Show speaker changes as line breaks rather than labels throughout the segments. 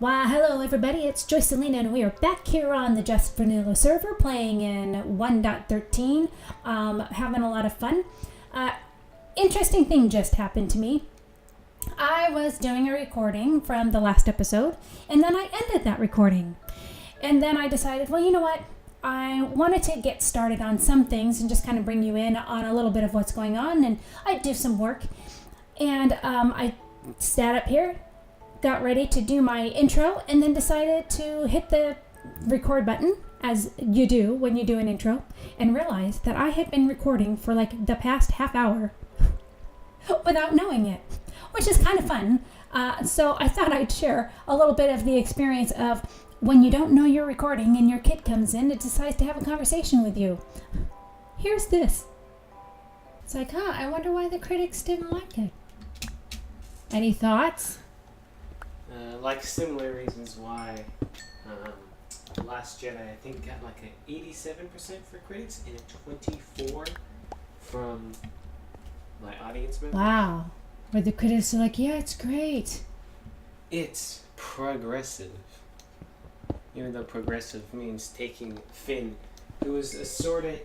Why, hello everybody, it's Joyce Selena, and we are back here on the Just Vanilla server playing in 1.13, having a lot of fun. Interesting thing just happened to me. I was doing a recording from the last episode, and then I ended that recording. And then I decided, well, you know what? I wanted to get started on some things and just kind of bring you in on a little bit of what's going on, and I'd do some work. And I sat up here, got ready to do my intro, and then decided to hit the record button, as you do when you do an intro, and realized that I had been recording for like the past half hour without knowing it, which is kind of fun. So I thought I'd share a little bit of the experience of when you don't know you're recording and your kid comes in and decides to have a conversation with you. Here's this. It's like, I wonder why the critics didn't like it. Any thoughts?
Like similar reasons why Last Jedi, I think, got like an 87% for critics and a 24% from my audience members.
Wow. Where the critics are like, yeah, it's great.
It's progressive. Even though progressive means taking Finn, who was a sort of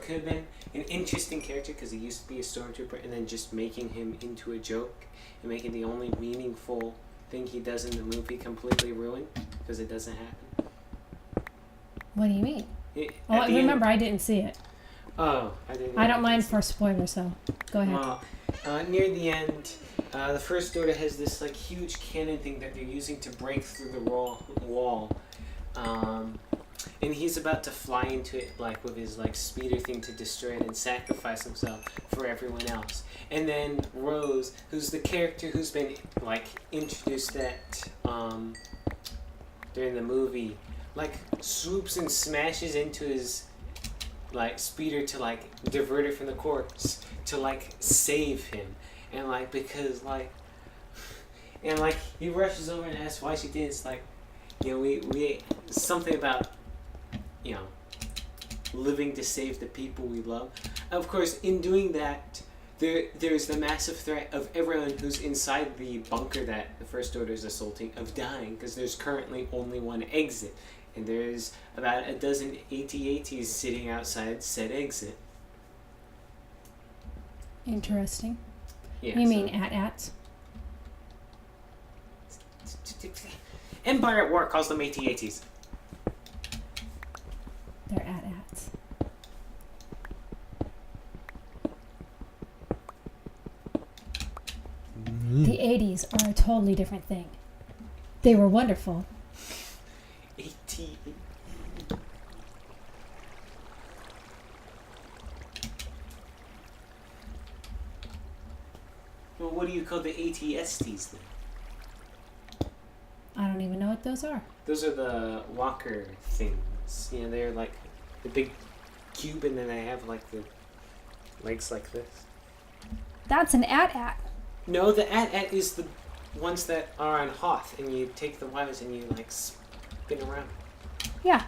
could have been an interesting character because he used to be a stormtrooper, and then just making him into a joke and making the only meaningful thing he does in the movie completely ruined because it doesn't happen.
What do you mean? Remember, I didn't see it.
Oh, I didn't.
I don't mind for spoilers, so go ahead.
Near the end, the First Order has this like huge cannon thing that they're using to break through the wall. And he's about to fly into it, like, with his, like, speeder thing to destroy it and sacrifice himself for everyone else. And then Rose, who's the character who's been, like, introduced during the movie, like, swoops and smashes into his, like, speeder to, like, divert it from the corpse to, like, save him. And, like, because, like... And, like, he rushes over and asks why she did. It's like, you know, we something about... you know, living to save the people we love. Of course, in doing that, there's the massive threat of everyone who's inside the bunker that the First Order is assaulting of dying, because there's currently only one exit, and there's about a dozen AT-ATs sitting outside said exit.
Interesting.
Yeah,
you mean AT-ATs?
Empire at War calls them AT-ATs.
They're AT-ATs. The 80s are a totally different thing. They were wonderful.
AT. Well, what do you call the AT-STs then?
I don't even know what those are.
Those are the walker things. You know, they're like the big cube, and then they have like the legs like this.
That's an AT-AT.
No, the AT-AT is the ones that are on Hoth, and you take the wires and you like spin around.
Yeah.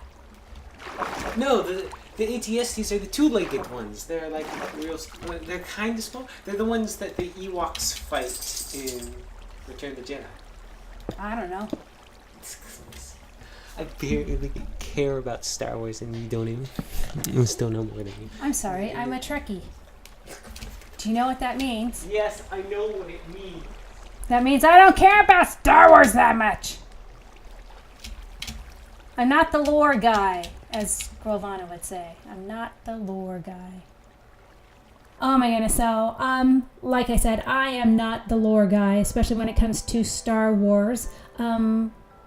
No, the AT-STs are the two-legged ones. They're like real. They're kind of small. They're the ones that the Ewoks fight in Return of the Jedi.
I don't know.
I barely care about Star Wars, and you don't even. You still know more than me.
I'm sorry, I'm a Trekkie. Do you know what that means?
Yes, I know what it means.
That means I don't care about Star Wars that much. I'm not the lore guy, as Grovana would say. I'm not the lore guy. Oh my goodness, so, like I said, I am not the lore guy, especially when it comes to Star Wars.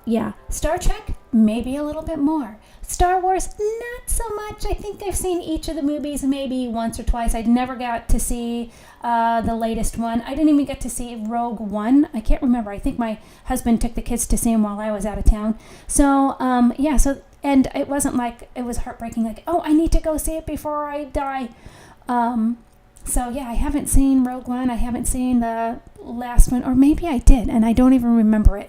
Yeah, Star Trek, maybe a little bit more. Star Wars, not so much. I think I've seen each of the movies maybe once or twice. I never got to see the latest one. I didn't even get to see Rogue One. I can't remember. I think my husband took the kids to see him while I was out of town. So, yeah, so, and it wasn't like, it was heartbreaking, like, oh, I need to go see it before I die. So, yeah, I haven't seen Rogue One. I haven't seen the last one, or maybe I did, and I don't even remember it.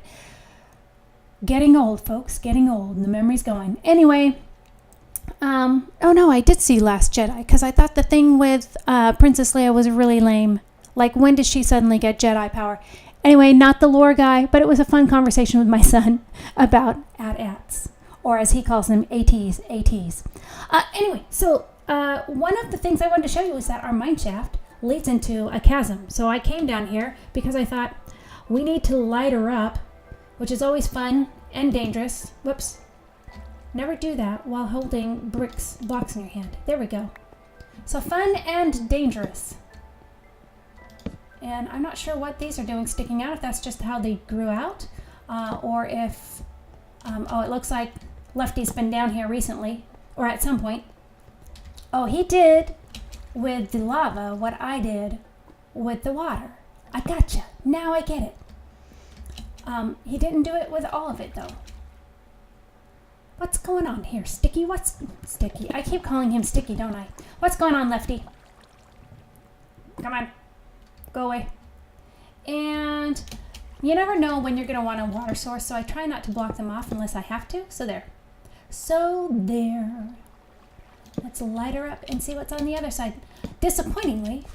Getting old, folks, getting old, and the memory's going. Anyway, oh no, I did see Last Jedi, because I thought the thing with Princess Leia was really lame. Like, when did she suddenly get Jedi power? Anyway, not the lore guy, but it was a fun conversation with my son about AT-ATs, or as he calls them, ATs. Anyway, so one of the things I wanted to show you is that our mine shaft leads into a chasm. So I came down here because I thought we need to light her up, which is always fun and dangerous. Whoops. Never do that while holding blocks in your hand. There we go. So fun and dangerous. And I'm not sure what these are doing sticking out, if that's just how they grew out, or if, it looks like Lefty's been down here recently, or at some point. Oh, he did with the lava what I did with the water. I gotcha. Now I get it. He didn't do it with all of it, though. What's going on here? Sticky? What's Sticky? I keep calling him Sticky, don't I? What's going on, Lefty? Come on. Go away. And you never know when you're going to want a water source, so I try not to block them off unless I have to. So there. Let's light her up and see what's on the other side. Disappointingly,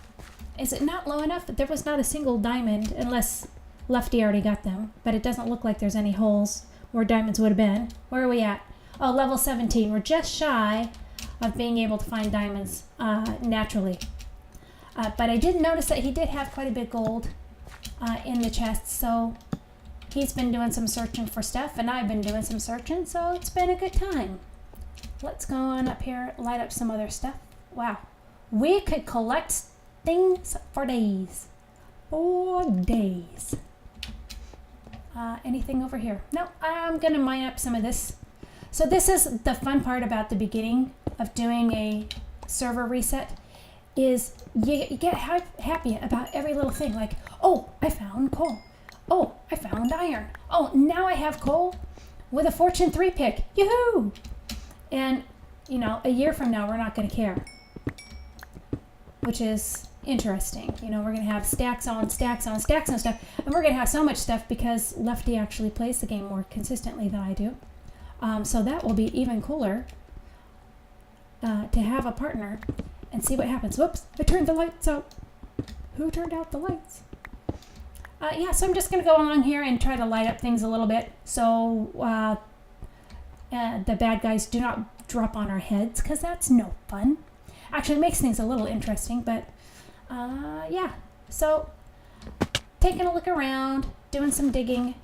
is it not low enough? There was not a single diamond, unless Lefty already got them, but it doesn't look like there's any holes where diamonds would have been. Where are we at? Oh, level 17. We're just shy of being able to find diamonds naturally. But I did notice that he did have quite a bit of gold in the chest, so he's been doing some searching for stuff, and I've been doing some searching, so it's been a good time. Let's go on up here, light up some other stuff. Wow. We could collect things for days. 4 days. Anything over here? No, I'm going to mine up some of this. So this is the fun part about the beginning of doing a server reset, is you get happy about every little thing. Like, oh, I found coal. Oh, I found iron. Oh, now I have coal with a Fortune 3 pick. Yoo-hoo! And, a year from now, we're not going to care. Which is interesting. We're going to have stacks on stacks on stacks on stuff. And we're going to have so much stuff because Lefty actually plays the game more consistently than I do. So that will be even cooler to have a partner and see what happens. Whoops, I turned the lights out. Who turned out the lights? So I'm just going to go along here and try to light up things a little bit so the bad guys do not drop on our heads, because that's no fun. Actually, it makes things a little interesting, but So taking a look around, doing some digging,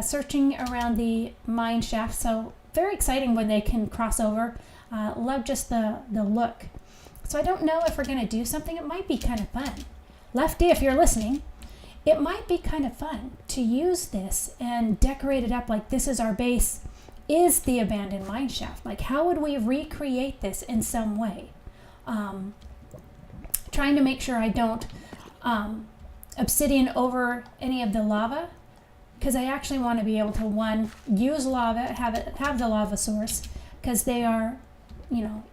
searching around the mine shaft. So very exciting when they can cross over. Love just the look. So I don't know if we're going to do something. It might be kind of fun. Lefty, if you're listening, it might be kind of fun to use this and decorate it up like this is our base, is the abandoned mine shaft. Like, how would we recreate this in some way? Trying to make sure I don't obsidian over any of the lava, because I actually want to be able to, use lava, have the lava source, because they are,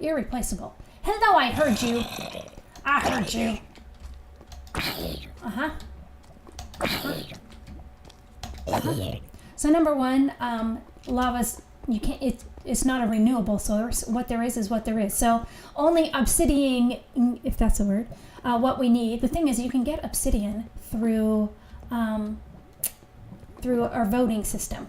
irreplaceable. Hello, I heard you. I heard you. Uh-huh. So number one, lava's, you can't, it's not a renewable source. What there is what there is. So only obsidian, if that's a word, what we need. The thing is, you can get obsidian through our voting system.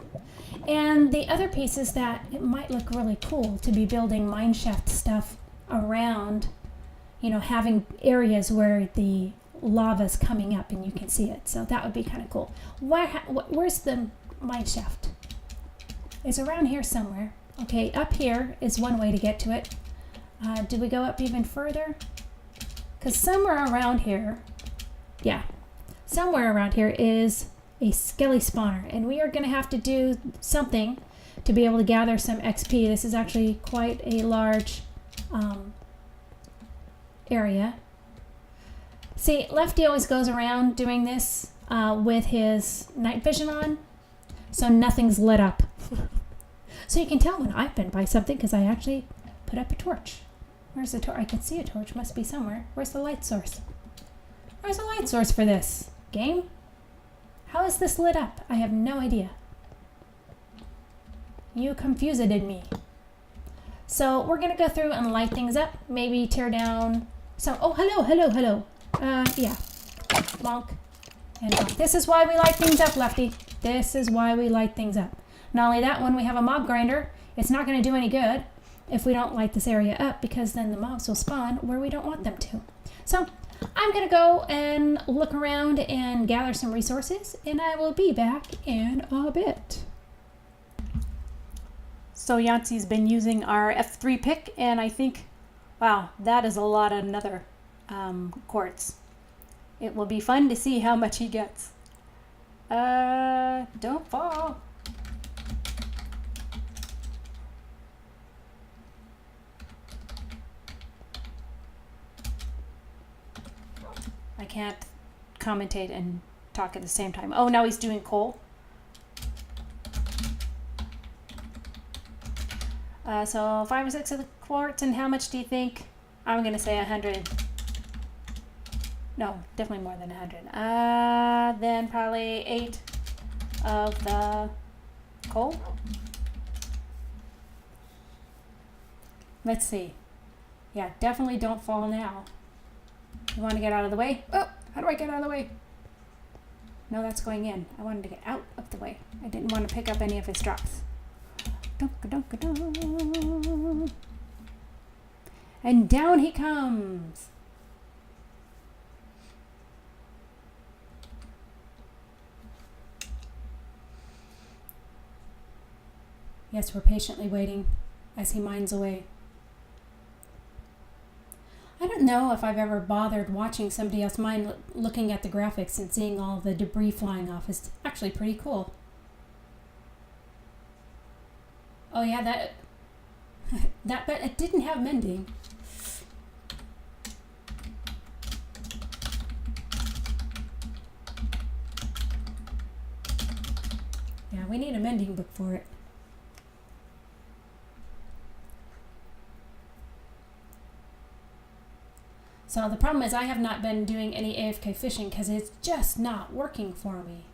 And the other piece is that it might look really cool to be building mineshaft stuff around, having areas where the lava's coming up and you can see it. So that would be kind of cool. Where's the mineshaft? It's around here somewhere. Okay, up here is one way to get to it. Do we go up even further? Because somewhere around here is a skelly spawner, and we are going to have to do something to be able to gather some XP. This is actually quite a large area. See, Lefty always goes around doing this with his night vision on, so nothing's lit up. So you can tell when I've been by something because I actually put up a torch. Where's the torch? I can see a torch. Must be somewhere. Where's the light source? Where's the light source for this game? How is this lit up? I have no idea. You confused me. So we're going to go through and light things up. Maybe tear down some... Oh, hello. Yeah. Bonk. And this is why we light things up, Lefty. This is why we light things up. Not only that, when we have a mob grinder, it's not going to do any good if we don't light this area up, because then the mobs will spawn where we don't want them to. So I'm going to go and look around and gather some resources, and I will be back in a bit.
So Yatzy's been using our F3 pick, and I think, wow, that is a lot of nether quartz. It will be fun to see how much he gets. Don't fall. I can't commentate and talk at the same time. Oh, now he's doing coal. So 5 or 6 of the quartz, and how much do you think? I'm gonna say 100. No, definitely more than 100. Then probably 8 of the coal. Let's see. Yeah, definitely don't fall now. You want to get out of the way? Oh, how do I get out of the way? No, that's going in. I wanted to get out of the way. I didn't want to pick up any of his drops. And down he comes.
Yes, we're patiently waiting as he mines away. I don't know if I've ever bothered watching somebody else mine, looking at the graphics and seeing all the debris flying off. It's actually pretty cool. Oh yeah, but it didn't have mending. Yeah, we need a mending book for it. So the problem is I have not been doing any AFK fishing because it's just not working for me.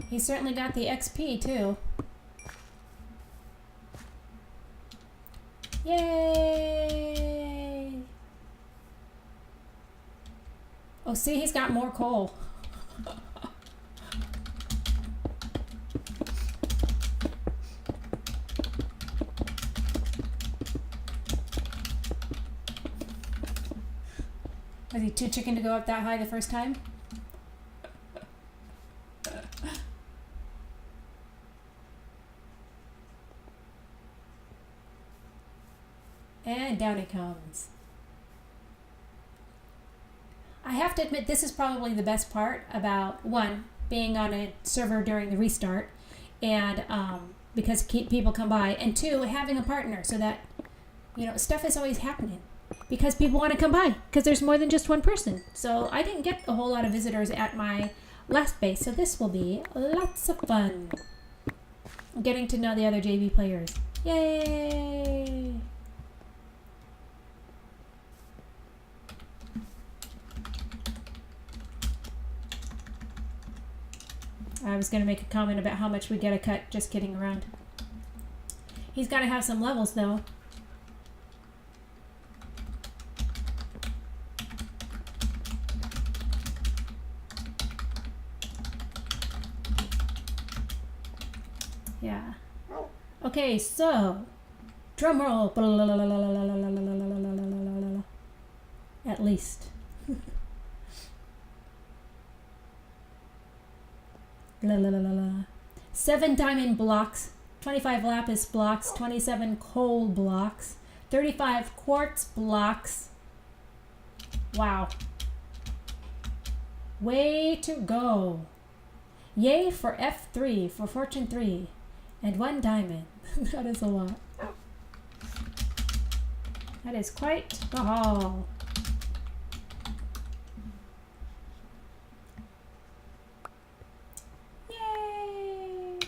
He's certainly got the XP too. Yay! Oh, see, he's got more coal. Was he too chicken to go up that high the first time? And down it comes. I have to admit, this is probably the best part about, one, being on a server during the restart, and because people come by, and two, having a partner so that, stuff is always happening. Because people want to come by, because there's more than just one person. So I didn't get a whole lot of visitors at my last base, so this will be lots of fun. Getting to know the other JV players. Yay! I was going to make a comment about how much we get a cut, just kidding around. He's got to have some levels, though. Yeah. Okay, so drum roll. At least. 7 diamond blocks, 25 lapis blocks, 27 coal blocks, 35 quartz blocks. Wow. Way to go. Yay for F3, for Fortune 3. And 1 diamond. That is a lot. That is quite the haul. Yay!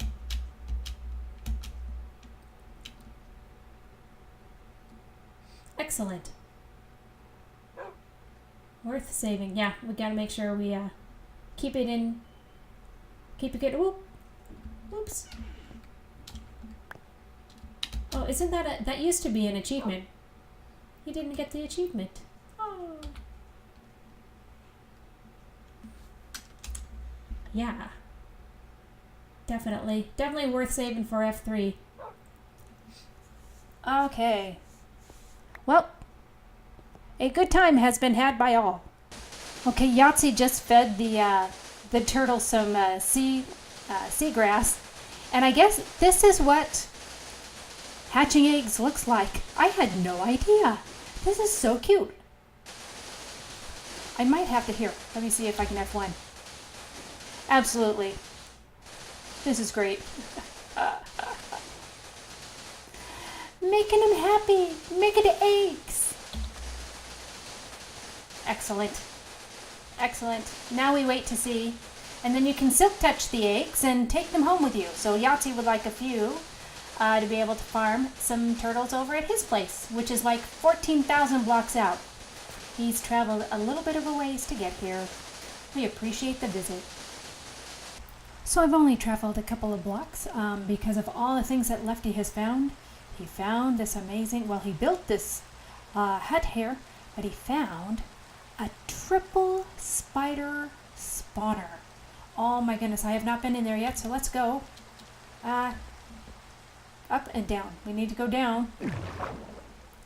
Excellent. Worth saving. Yeah, we gotta make sure we keep it in. Keep it good. Whoop. Oops. Oh, isn't that that used to be an achievement? He didn't get the achievement. Oh. yeah. Definitely worth saving for F3.
Okay. Well, a good time has been had by all. Okay, Yatzy just fed the turtle some seagrass, and I guess this is what hatching eggs looks like. I had no idea. This is so cute. I might have to hear. Let me see if I can have one. Absolutely. This is great. Making them happy. Making the eggs. Excellent. Excellent. Now we wait to see. And then you can silk touch the eggs and take them home with you. So Yatzy would like a few to be able to farm some turtles over at his place, which is like 14,000 blocks out. He's traveled a little bit of a ways to get here. We appreciate the visit. So I've only traveled a couple of blocks because of all the things that Lefty has found. He found this amazing, well, he built this hut here, but he found a triple spider spawner. Oh my goodness, I have not been in there yet, so let's go. Up and down. We need to go down.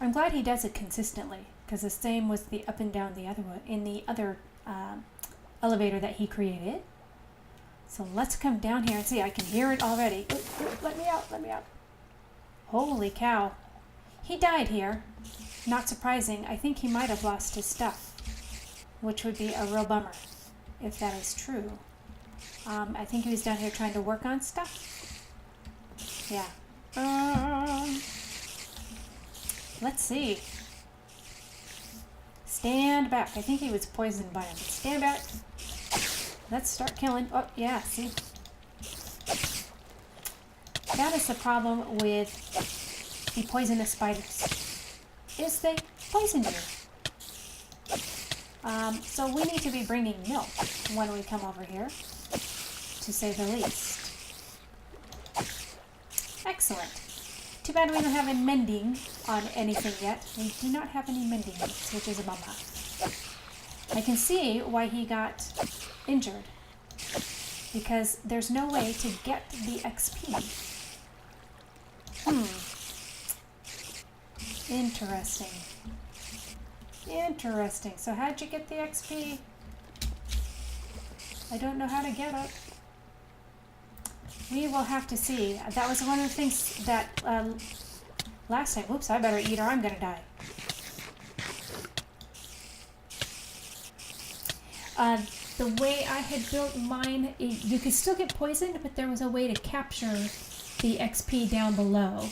I'm glad he does it consistently, because the same was the up and down the other one in the other elevator that he created. So let's come down here and see. I can hear it already. Ooh, let me out, let me out. Holy cow. He died here. Not surprising. I think he might have lost his stuff, which would be a real bummer if that is true. I think he was down here trying to work on stuff. Yeah. Let's see. Stand back. I think he was poisoned by him. Stand back. Let's start killing. Oh, yeah, see? That is the problem with the poisonous spiders, is they poison you. So we need to be bringing milk when we come over here, to say the least. Excellent. Too bad we don't have a mending on anything yet. We do not have any mending, which is a bummer. I can see why he got injured, because there's no way to get the XP. Interesting. Interesting. So how'd you get the XP? I don't know how to get it. We will have to see. That was one of the things that last time. Whoops, I better eat or I'm going to die. The way I had built mine, you could still get poisoned, but there was a way to capture the XP down below.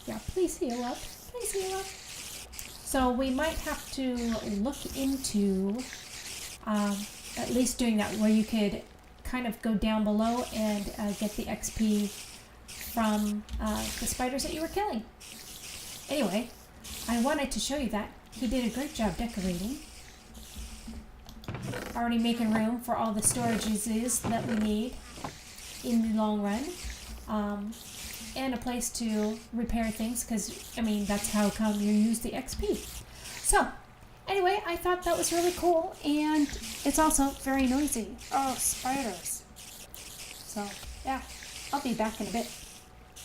Yeah, please heal up. Please heal up. So we might have to look into at least doing that, where you could kind of go down below and get the XP from the spiders that you were killing. Anyway, I wanted to show you that. He did a great job decorating. Already making room for all the storages that we need in the long run. And a place to repair things, because, I mean, that's how come you use the XP. So, anyway, I thought that was really cool, and it's also very noisy. Oh, spiders. So, yeah, I'll be back in a bit.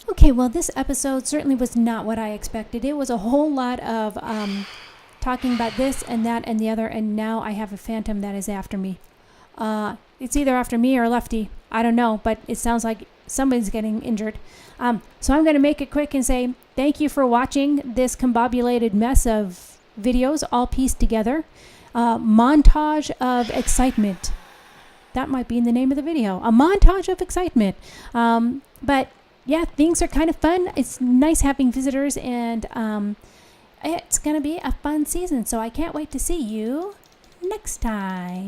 Okay, well, this episode certainly was not what I expected. It was a whole lot of talking about this and that and the other, and now I have a phantom that is after me. It's either after me or Lefty. I don't know, but it sounds like somebody's getting injured. So I'm going to make it quick and say thank you for watching this combobulated mess of videos all pieced together. Montage of excitement. That might be in the name of the video. A montage of excitement. But yeah, things are kind of fun. It's nice having visitors, and it's going to be a fun season. So I can't wait to see you next time.